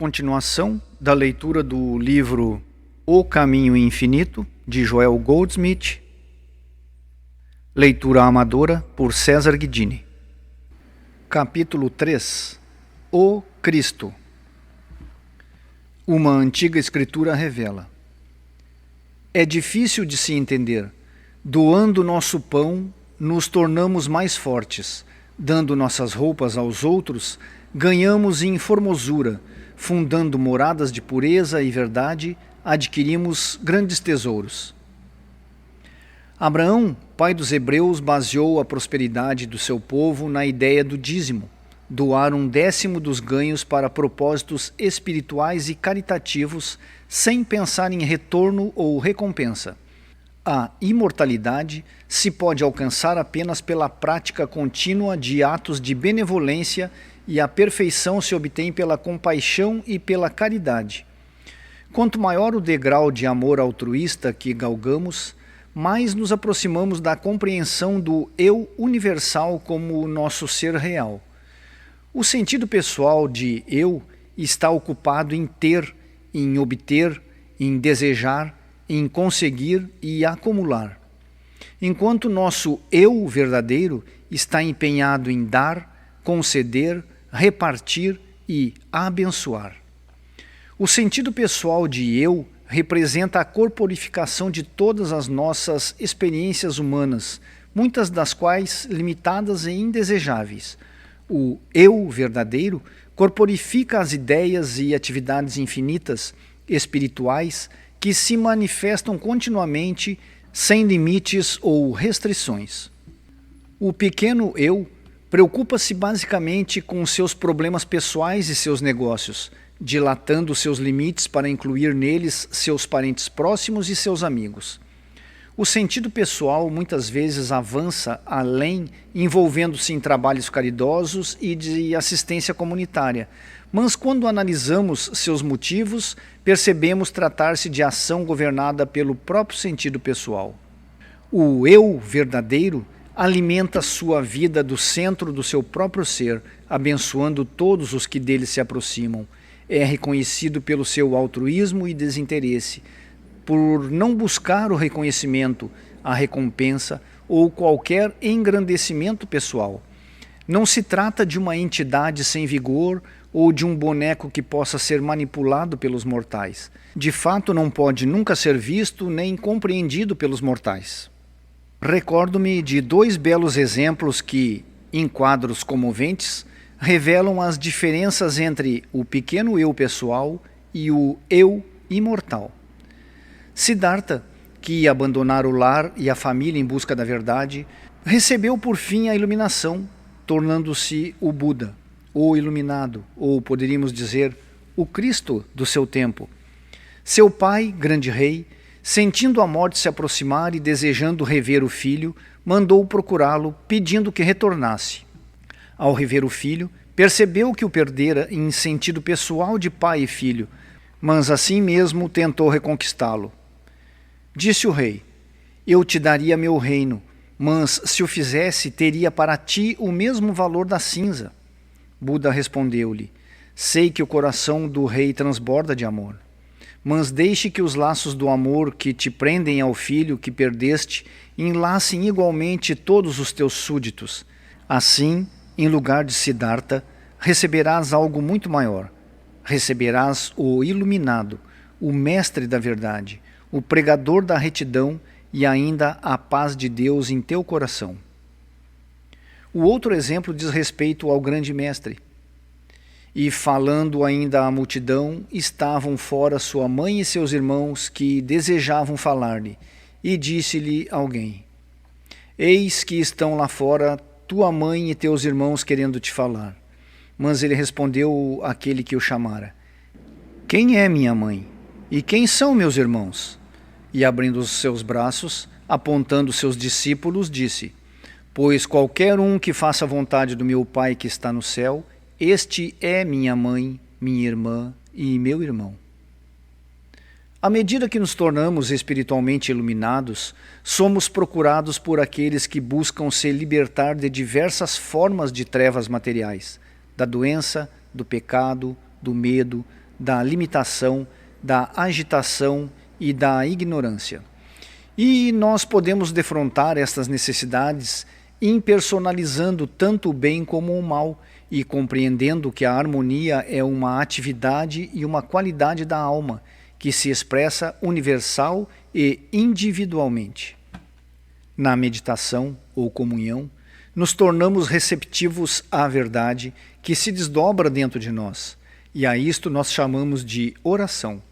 Continuação da leitura do livro O Caminho Infinito, de Joel Goldsmith. Leitura amadora por César Guidini. Capítulo 3. O Cristo. Uma antiga escritura revela: é difícil de se entender. Doando nosso pão, nos tornamos mais fortes. Dando nossas roupas aos outros, ganhamos em formosura. Fundando moradas de pureza e verdade, adquirimos grandes tesouros. Abraão, pai dos hebreus, baseou a prosperidade do seu povo na ideia do dízimo, doar 1/10 dos ganhos para propósitos espirituais e caritativos, sem pensar em retorno ou recompensa. A imortalidade se pode alcançar apenas pela prática contínua de atos de benevolência, e a perfeição se obtém pela compaixão e pela caridade. Quanto maior o degrau de amor altruísta que galgamos, mais nos aproximamos da compreensão do eu universal como o nosso ser real. O sentido pessoal de eu está ocupado em ter, em obter, em desejar, em conseguir e acumular. Enquanto nosso eu verdadeiro está empenhado em dar, conceder, repartir e abençoar. O sentido pessoal de eu representa a corporificação de todas as nossas experiências humanas, muitas das quais limitadas e indesejáveis. O eu verdadeiro corporifica as ideias e atividades infinitas, espirituais, que se manifestam continuamente, sem limites ou restrições. O pequeno eu preocupa-se basicamente com seus problemas pessoais e seus negócios, dilatando seus limites para incluir neles seus parentes próximos e seus amigos. O sentido pessoal muitas vezes avança além, envolvendo-se em trabalhos caridosos e de assistência comunitária, mas quando analisamos seus motivos, percebemos tratar-se de ação governada pelo próprio sentido pessoal. O eu verdadeiro alimenta sua vida do centro do seu próprio ser, abençoando todos os que dele se aproximam. É reconhecido pelo seu altruísmo e desinteresse, por não buscar o reconhecimento, a recompensa ou qualquer engrandecimento pessoal. Não se trata de uma entidade sem vigor ou de um boneco que possa ser manipulado pelos mortais. De fato, não pode nunca ser visto nem compreendido pelos mortais. Recordo-me de 2 belos exemplos que, em quadros comoventes, revelam as diferenças entre o pequeno eu pessoal e o eu imortal. Siddhartha, que ia abandonar o lar e a família em busca da verdade, recebeu por fim a iluminação, tornando-se o Buda, o iluminado, ou poderíamos dizer, o Cristo do seu tempo. Seu pai, grande rei, sentindo a morte se aproximar e desejando rever o filho, mandou procurá-lo, pedindo que retornasse. Ao rever o filho, percebeu que o perdera em sentido pessoal de pai e filho, mas assim mesmo tentou reconquistá-lo. Disse o rei: eu te daria meu reino, mas se o fizesse, teria para ti o mesmo valor da cinza. Buda respondeu-lhe: sei que o coração do rei transborda de amor. Mas deixe que os laços do amor que te prendem ao filho que perdeste enlacem igualmente todos os teus súditos. Assim, em lugar de Siddhartha, receberás algo muito maior. Receberás o iluminado, o mestre da verdade, o pregador da retidão e ainda a paz de Deus em teu coração. O outro exemplo diz respeito ao grande mestre. E falando ainda à multidão, estavam fora sua mãe e seus irmãos que desejavam falar-lhe. E disse-lhe alguém: eis que estão lá fora tua mãe e teus irmãos querendo te falar. Mas ele respondeu àquele que o chamara: quem é minha mãe? E quem são meus irmãos? E abrindo os seus braços, apontando seus discípulos, disse: pois qualquer um que faça a vontade do meu Pai que está no céu, este é minha mãe, minha irmã e meu irmão. À medida que nos tornamos espiritualmente iluminados, somos procurados por aqueles que buscam se libertar de diversas formas de trevas materiais, da doença, do pecado, do medo, da limitação, da agitação e da ignorância. E nós podemos defrontar estas necessidades impersonalizando tanto o bem como o mal e compreendendo que a harmonia é uma atividade e uma qualidade da alma que se expressa universal e individualmente. Na meditação ou comunhão, nos tornamos receptivos à verdade que se desdobra dentro de nós, e a isto nós chamamos de oração.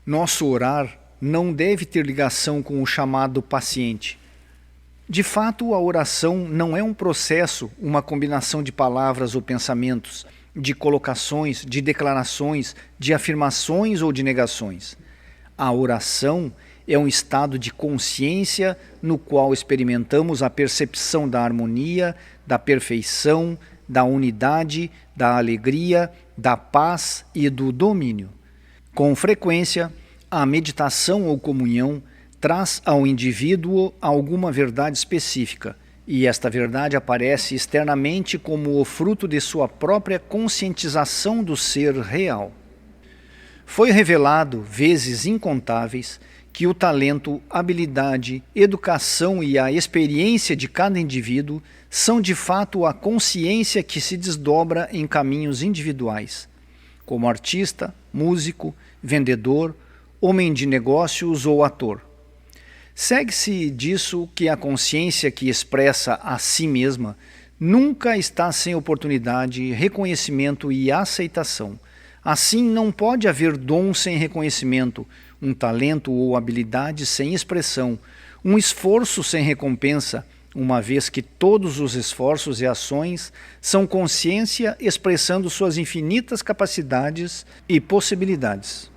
Nosso orar não deve ter ligação com o chamado paciente. De fato, a oração não é um processo, uma combinação de palavras ou pensamentos, de colocações, de declarações, de afirmações ou de negações. A oração é um estado de consciência no qual experimentamos a percepção da harmonia, da perfeição, da unidade, da alegria, da paz e do domínio. Com frequência, a meditação ou comunhão traz ao indivíduo alguma verdade específica, e esta verdade aparece externamente como o fruto de sua própria conscientização do ser real. Foi revelado, vezes incontáveis, que o talento, habilidade, educação e a experiência de cada indivíduo são de fato a consciência que se desdobra em caminhos individuais, como artista, músico, vendedor, homem de negócios ou ator. Segue-se disso que a consciência que expressa a si mesma nunca está sem oportunidade, reconhecimento e aceitação. Assim, não pode haver dom sem reconhecimento, um talento ou habilidade sem expressão, um esforço sem recompensa, uma vez que todos os esforços e ações são consciência expressando suas infinitas capacidades e possibilidades.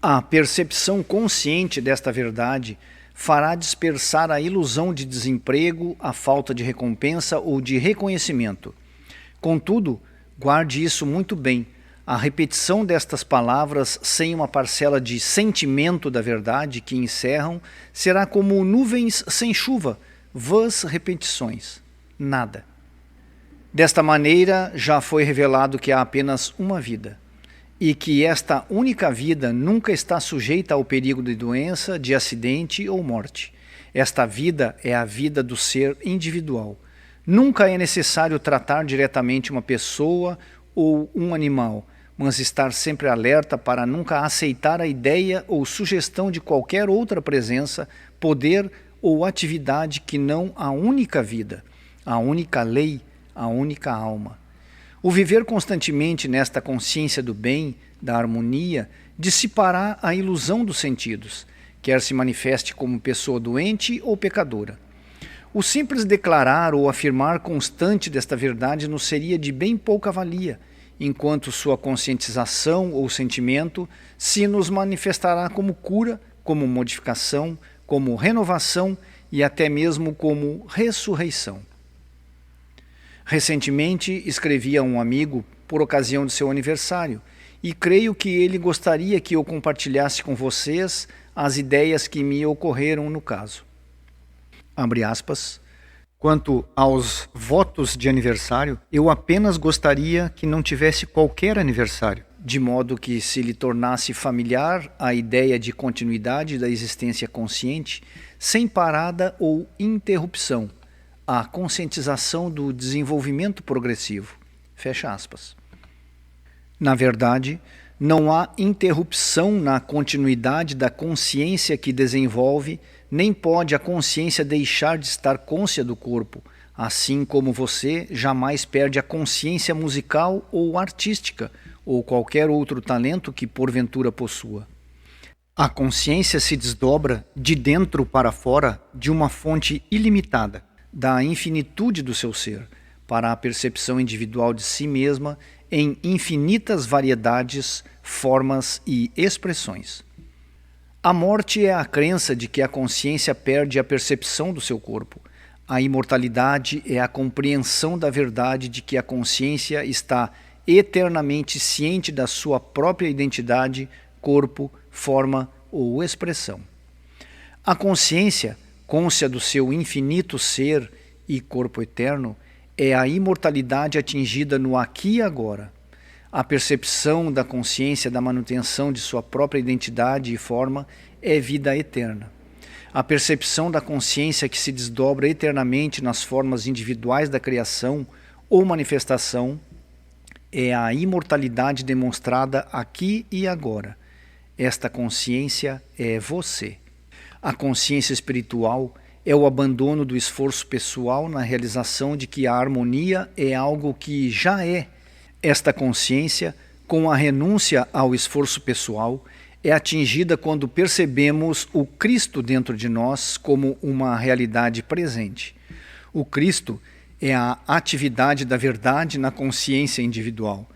A percepção consciente desta verdade fará dispersar a ilusão de desemprego, a falta de recompensa ou de reconhecimento. Contudo, guarde isso muito bem. A repetição destas palavras sem uma parcela de sentimento da verdade que encerram será como nuvens sem chuva, vãs repetições, nada. Desta maneira, já foi revelado que há apenas uma vida, e que esta única vida nunca está sujeita ao perigo de doença, de acidente ou morte. Esta vida é a vida do ser individual. Nunca é necessário tratar diretamente uma pessoa ou um animal, mas estar sempre alerta para nunca aceitar a ideia ou sugestão de qualquer outra presença, poder ou atividade que não a única vida, a única lei, a única alma. O viver constantemente nesta consciência do bem, da harmonia, dissipará a ilusão dos sentidos, quer se manifeste como pessoa doente ou pecadora. O simples declarar ou afirmar constante desta verdade nos seria de bem pouca valia, enquanto sua conscientização ou sentimento se nos manifestará como cura, como modificação, como renovação e até mesmo como ressurreição. Recentemente escrevi a um amigo por ocasião de seu aniversário e creio que ele gostaria que eu compartilhasse com vocês as ideias que me ocorreram no caso. Abre aspas. Quanto aos votos de aniversário, eu apenas gostaria que não tivesse qualquer aniversário, de modo que se lhe tornasse familiar a ideia de continuidade da existência consciente, sem parada ou interrupção, a conscientização do desenvolvimento progressivo. Fecha aspas. Na verdade, não há interrupção na continuidade da consciência que desenvolve, nem pode a consciência deixar de estar cônscia do corpo, assim como você jamais perde a consciência musical ou artística, ou qualquer outro talento que porventura possua. A consciência se desdobra de dentro para fora de uma fonte ilimitada, da infinitude do seu ser, para a percepção individual de si mesma em infinitas variedades, formas e expressões. A morte é a crença de que a consciência perde a percepção do seu corpo. A imortalidade é a compreensão da verdade de que a consciência está eternamente ciente da sua própria identidade, corpo, forma ou expressão. A consciência, cônscia do seu infinito ser e corpo eterno, é a imortalidade atingida no aqui e agora. A percepção da consciência da manutenção de sua própria identidade e forma é vida eterna. A percepção da consciência que se desdobra eternamente nas formas individuais da criação ou manifestação é a imortalidade demonstrada aqui e agora. Esta consciência é você. A consciência espiritual é o abandono do esforço pessoal na realização de que a harmonia é algo que já é. Esta consciência, com a renúncia ao esforço pessoal, é atingida quando percebemos o Cristo dentro de nós como uma realidade presente. O Cristo é a atividade da verdade na consciência individual.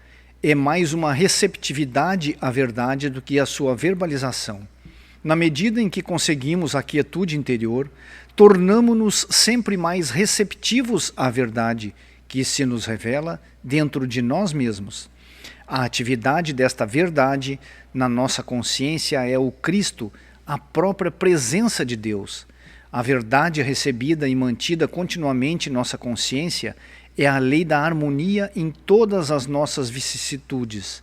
É mais uma receptividade à verdade do que a sua verbalização. Na medida em que conseguimos a quietude interior, tornamo-nos sempre mais receptivos à verdade que se nos revela dentro de nós mesmos. A atividade desta verdade na nossa consciência é o Cristo, a própria presença de Deus. A verdade recebida e mantida continuamente em nossa consciência é a lei da harmonia em todas as nossas vicissitudes.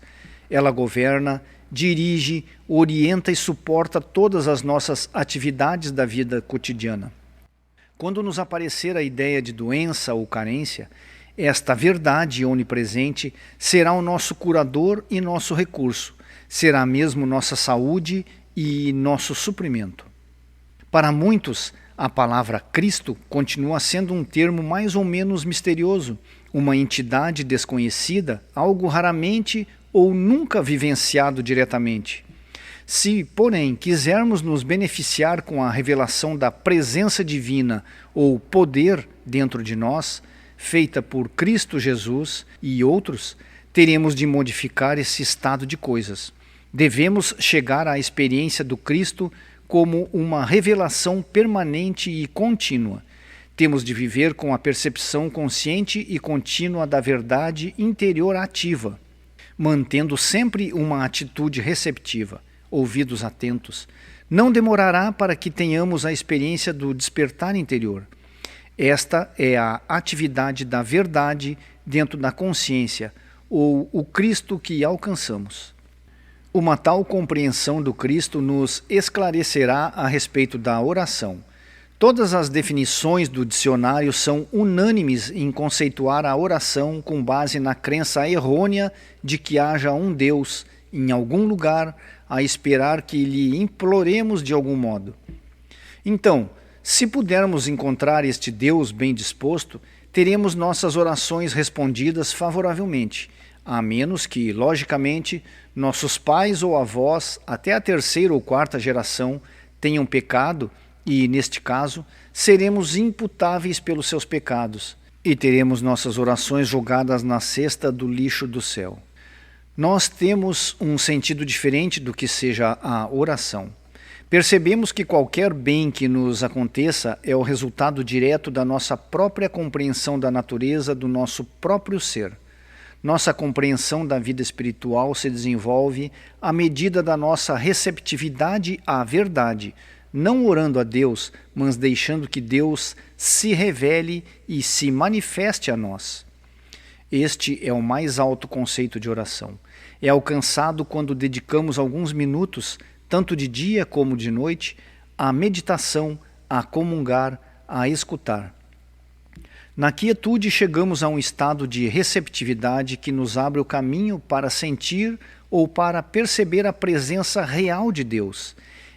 Ela governa, dirige, orienta e suporta todas as nossas atividades da vida cotidiana. Quando nos aparecer a ideia de doença ou carência, esta verdade onipresente será o nosso curador e nosso recurso, será mesmo nossa saúde e nosso suprimento. Para muitos, a palavra Cristo continua sendo um termo mais ou menos misterioso, uma entidade desconhecida, algo raramente ou nunca vivenciado diretamente. Se, porém, quisermos nos beneficiar com a revelação da presença divina ou poder dentro de nós, feita por Cristo Jesus e outros, teremos de modificar esse estado de coisas. Devemos chegar à experiência do Cristo como uma revelação permanente e contínua. Temos de viver com a percepção consciente e contínua da verdade interior ativa, mantendo sempre uma atitude receptiva, ouvidos atentos. Não demorará para que tenhamos a experiência do despertar interior. Esta é a atividade da verdade dentro da consciência, ou o Cristo que alcançamos. Uma tal compreensão do Cristo nos esclarecerá a respeito da oração. Todas as definições do dicionário são unânimes em conceituar a oração com base na crença errônea de que haja um Deus, em algum lugar, a esperar que lhe imploremos de algum modo. Então, se pudermos encontrar este Deus bem disposto, teremos nossas orações respondidas favoravelmente, a menos que, logicamente, nossos pais ou avós, até a terceira ou quarta geração, tenham pecado e, neste caso, seremos imputáveis pelos seus pecados e teremos nossas orações jogadas na cesta do lixo do céu. Nós temos um sentido diferente do que seja a oração. Percebemos que qualquer bem que nos aconteça é o resultado direto da nossa própria compreensão da natureza do nosso próprio ser. Nossa compreensão da vida espiritual se desenvolve à medida da nossa receptividade à verdade, não orando a Deus, mas deixando que Deus se revele e se manifeste a nós. Este é o mais alto conceito de oração. É alcançado quando dedicamos alguns minutos, tanto de dia como de noite, à meditação, a comungar, a escutar. Na quietude chegamos a um estado de receptividade que nos abre o caminho para sentir ou para perceber a presença real de Deus.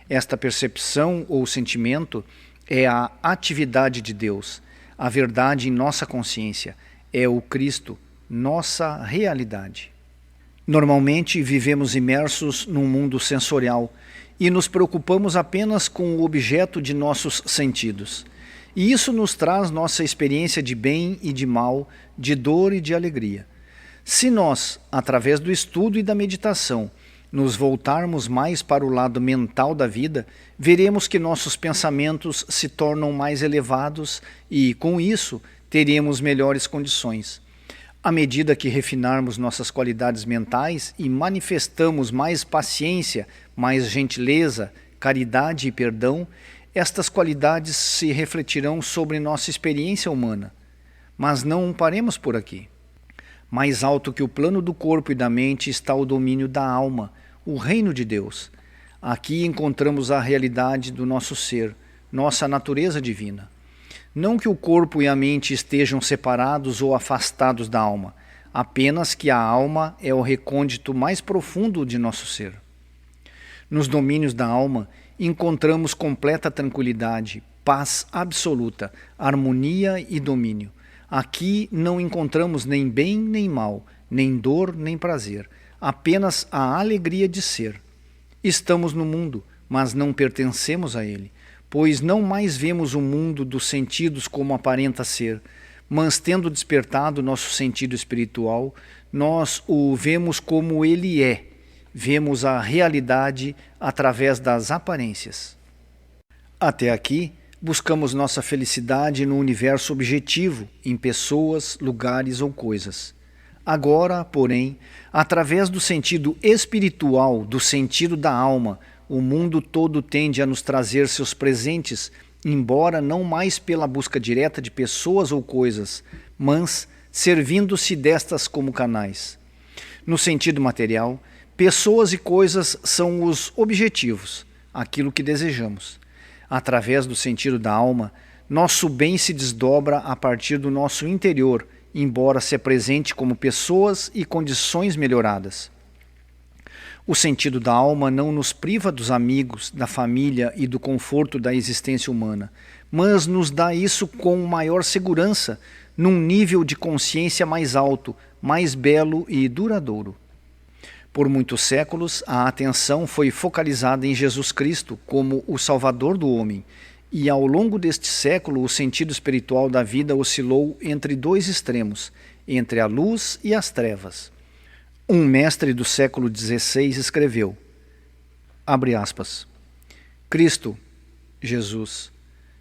Esta percepção ou sentimento é a atividade de Deus, a verdade em nossa consciência, é o Cristo, nossa realidade. Normalmente vivemos imersos num mundo sensorial e nos preocupamos apenas com o objeto de nossos sentidos. E isso nos traz nossa experiência de bem e de mal, de dor e de alegria. Se nós, através do estudo e da meditação, nos voltarmos mais para o lado mental da vida, veremos que nossos pensamentos se tornam mais elevados e, com isso, teremos melhores condições. À medida que refinarmos nossas qualidades mentais e manifestamos mais paciência, mais gentileza, caridade e perdão, estas qualidades se refletirão sobre nossa experiência humana. Mas não paremos por aqui. Mais alto que o plano do corpo e da mente está o domínio da alma, o reino de Deus. Aqui encontramos a realidade do nosso ser, nossa natureza divina. Não que o corpo e a mente estejam separados ou afastados da alma, apenas que a alma é o recôndito mais profundo de nosso ser. Nos domínios da alma, encontramos completa tranquilidade, paz absoluta, harmonia e domínio. Aqui não encontramos nem bem nem mal, nem dor nem prazer, apenas a alegria de ser. Estamos no mundo, mas não pertencemos a ele, pois não mais vemos o mundo dos sentidos como aparenta ser, mas tendo despertado nosso sentido espiritual, nós o vemos como ele é. Vemos a realidade através das aparências. Até aqui, buscamos nossa felicidade no universo objetivo, em pessoas, lugares ou coisas. Agora, porém, através do sentido espiritual, do sentido da alma, o mundo todo tende a nos trazer seus presentes, embora não mais pela busca direta de pessoas ou coisas, mas servindo-se destas como canais. No sentido material, pessoas e coisas são os objetivos, aquilo que desejamos. Através do sentido da alma, nosso bem se desdobra a partir do nosso interior, embora se apresente como pessoas e condições melhoradas. O sentido da alma não nos priva dos amigos, da família e do conforto da existência humana, mas nos dá isso com maior segurança, num nível de consciência mais alto, mais belo e duradouro. Por muitos séculos, a atenção foi focalizada em Jesus Cristo como o Salvador do homem, e ao longo deste século o sentido espiritual da vida oscilou entre dois extremos, entre a luz e as trevas. Um mestre do século XVI escreveu, abre aspas, Cristo, Jesus,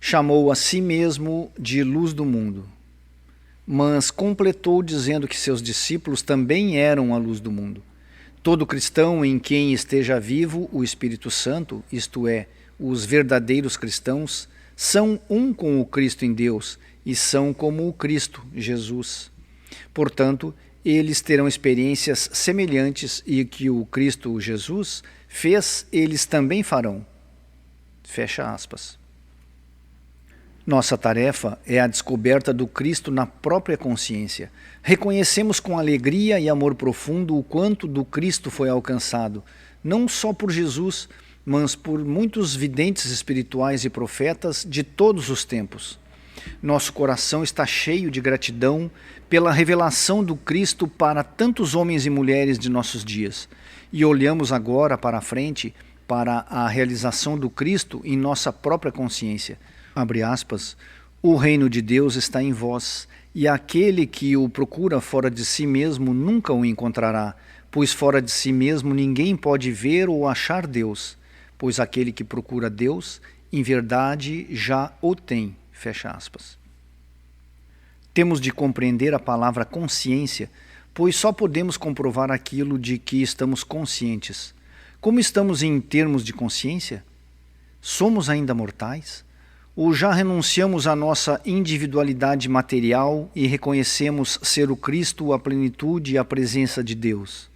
chamou a si mesmo de luz do mundo, mas completou dizendo que seus discípulos também eram a luz do mundo. Todo cristão em quem esteja vivo o Espírito Santo, isto é, os verdadeiros cristãos, são um com o Cristo em Deus e são como o Cristo, Jesus. Portanto, eles terão experiências semelhantes e que o Cristo, Jesus, fez, eles também farão. Fecha aspas. Nossa tarefa é a descoberta do Cristo na própria consciência. Reconhecemos com alegria e amor profundo o quanto do Cristo foi alcançado, não só por Jesus, mas por muitos videntes espirituais e profetas de todos os tempos. Nosso coração está cheio de gratidão pela revelação do Cristo para tantos homens e mulheres de nossos dias. E olhamos agora para a frente, para a realização do Cristo em nossa própria consciência. Abre aspas, o reino de Deus está em vós, e aquele que o procura fora de si mesmo nunca o encontrará, pois fora de si mesmo ninguém pode ver ou achar Deus, pois aquele que procura Deus, em verdade, já o tem. Fecha aspas. Temos de compreender a palavra consciência, pois só podemos comprovar aquilo de que estamos conscientes. Como estamos em termos de consciência? Somos ainda mortais? Ou já renunciamos à nossa individualidade material e reconhecemos ser o Cristo a plenitude e a presença de Deus?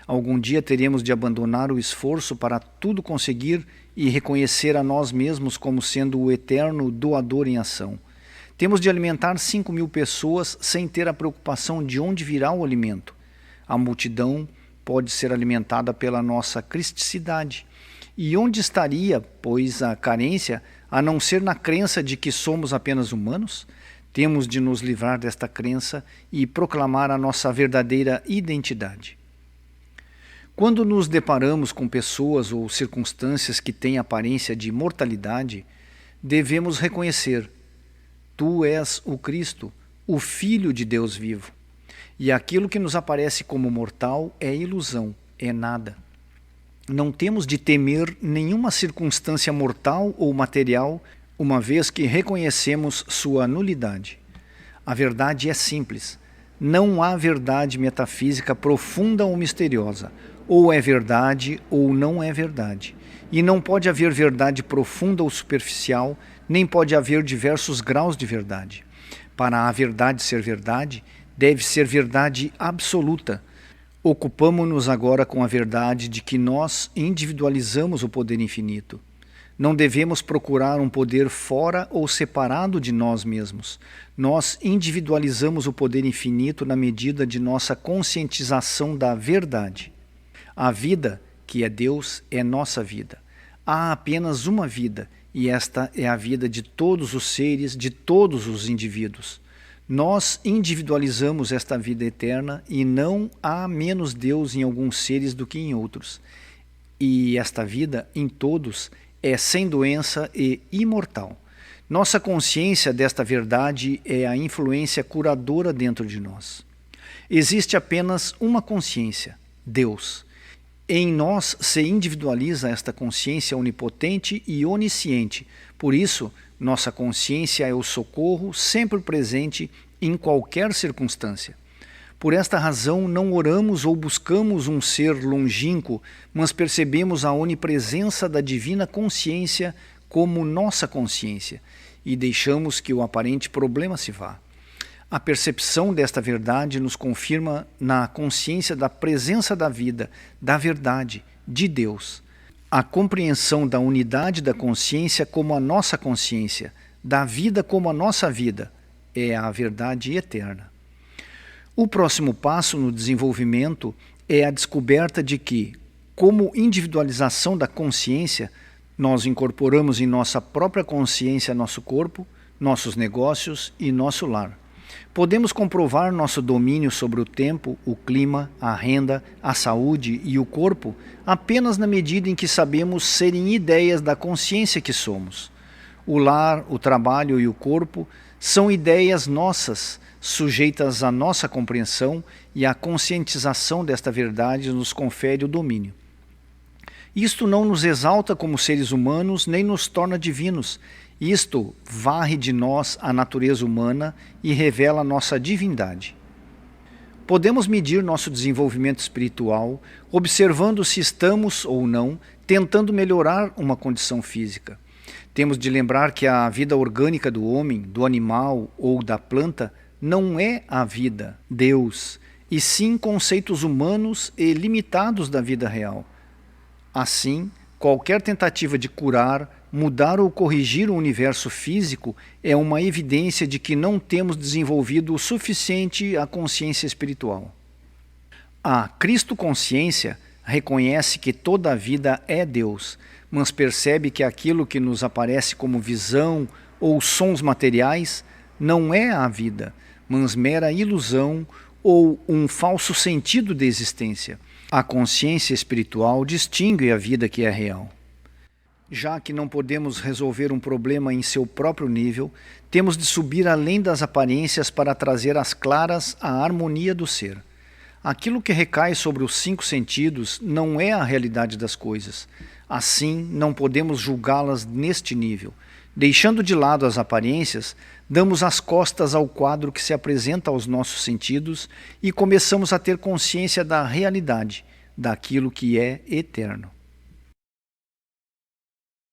Algum dia teremos de abandonar o esforço para tudo conseguir e reconhecer a nós mesmos como sendo o eterno doador em ação. Temos de alimentar 5.000 pessoas sem ter a preocupação de onde virá o alimento. A multidão pode ser alimentada pela nossa cristicidade. E onde estaria, pois, a carência, a não ser na crença de que somos apenas humanos? Temos de nos livrar desta crença e proclamar a nossa verdadeira identidade. Quando nos deparamos com pessoas ou circunstâncias que têm aparência de mortalidade, devemos reconhecer: Tu és o Cristo, o Filho de Deus vivo. E aquilo que nos aparece como mortal é ilusão, é nada. Não temos de temer nenhuma circunstância mortal ou material, uma vez que reconhecemos sua nulidade. A verdade é simples. Não há verdade metafísica profunda ou misteriosa. Ou é verdade ou não é verdade. E não pode haver verdade profunda ou superficial, nem pode haver diversos graus de verdade. Para a verdade ser verdade, deve ser verdade absoluta. Ocupamo-nos agora com a verdade de que nós individualizamos o poder infinito. Não devemos procurar um poder fora ou separado de nós mesmos. Nós individualizamos o poder infinito na medida de nossa conscientização da verdade. A vida, que é Deus, é nossa vida. Há apenas uma vida, e esta é a vida de todos os seres, de todos os indivíduos. Nós individualizamos esta vida eterna e não há menos Deus em alguns seres do que em outros. E esta vida, em todos, é sem doença e imortal. Nossa consciência desta verdade é a influência curadora dentro de nós. Existe apenas uma consciência, Deus. Em nós se individualiza esta consciência onipotente e onisciente. Por isso, nossa consciência é o socorro sempre presente em qualquer circunstância. Por esta razão, não oramos ou buscamos um ser longínquo, mas percebemos a onipresença da divina consciência como nossa consciência e deixamos que o aparente problema se vá. A percepção desta verdade nos confirma na consciência da presença da vida, da verdade, de Deus. A compreensão da unidade da consciência como a nossa consciência, da vida como a nossa vida, é a verdade eterna. O próximo passo no desenvolvimento é a descoberta de que, como individualização da consciência, nós incorporamos em nossa própria consciência nosso corpo, nossos negócios e nosso lar. Podemos comprovar nosso domínio sobre o tempo, o clima, a renda, a saúde e o corpo apenas na medida em que sabemos serem ideias da consciência que somos. O lar, o trabalho e o corpo são ideias nossas, sujeitas à nossa compreensão, e a conscientização desta verdade nos confere o domínio. Isto não nos exalta como seres humanos, nem nos torna divinos. Isto varre de nós a natureza humana e revela nossa divindade. Podemos medir nosso desenvolvimento espiritual observando se estamos ou não tentando melhorar uma condição física. Temos de lembrar que a vida orgânica do homem, do animal ou da planta não é a vida, Deus, e sim conceitos humanos e limitados da vida real. Assim, qualquer tentativa de curar, mudar ou corrigir o universo físico é uma evidência de que não temos desenvolvido o suficiente a consciência espiritual. A Cristo-consciência reconhece que toda a vida é Deus, mas percebe que aquilo que nos aparece como visão ou sons materiais não é a vida, mas mera ilusão ou um falso sentido de existência. A consciência espiritual distingue a vida que é real. Já que não podemos resolver um problema em seu próprio nível, temos de subir além das aparências para trazer às claras a harmonia do ser. Aquilo que recai sobre os 5 sentidos não é a realidade das coisas. Assim, não podemos julgá-las neste nível. Deixando de lado as aparências, damos as costas ao quadro que se apresenta aos nossos sentidos e começamos a ter consciência da realidade, daquilo que é eterno.